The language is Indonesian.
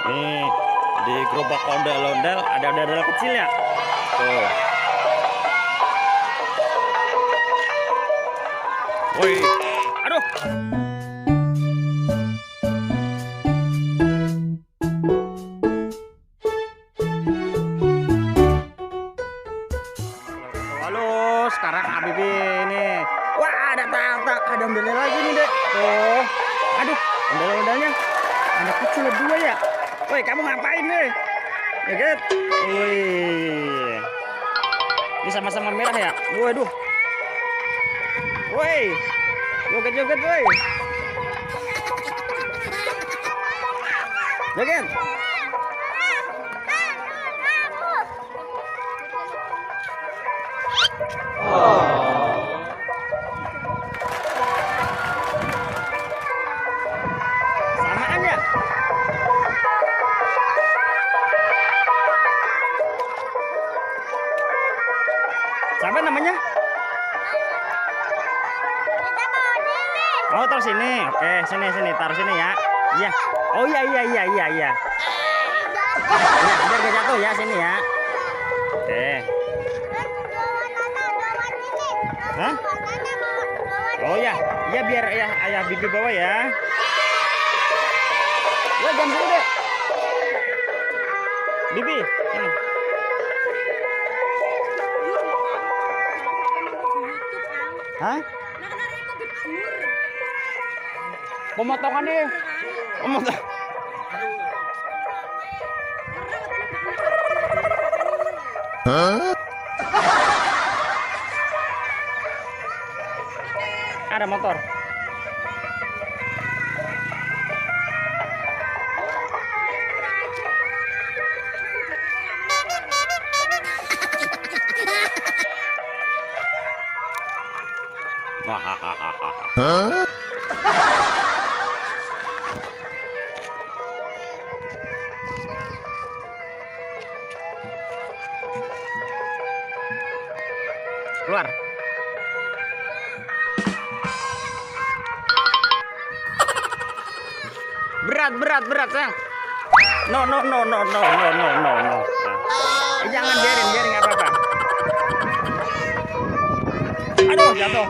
Nih, di gerobak ondel-ondel ada ondel kecil ya. Tuh. Woi, aduh. Halo, sekarang Habibie ini. Wah, ada ondel lagi nih, Dek. Tuh. Aduh, ondel-ondelnya ada kecil dua ya. Woi, kamu ngapain nih? Ya kan? Wih. Ini sama-sama merah ya? Waduh. Woi. Joget-joget, woi. Joget. Samaan ya? Siapa namanya? Oh, taruh sini. Oke, sini taruh sini ya. Iya. Oh iya. Iya, biar gak jatuh ya sini ya. Oke. Hah? Oh ya, iya biar ayah Bibi bawa ya. Ya jam sini deh. Bibi, sini. Hah? Pemotongan deh. Pemotong. Hah? Ada motor. Hah? Keluar. Berat sayang. No. Nah. Jangan biarin nggak apa-apa. Aduh, jatuh.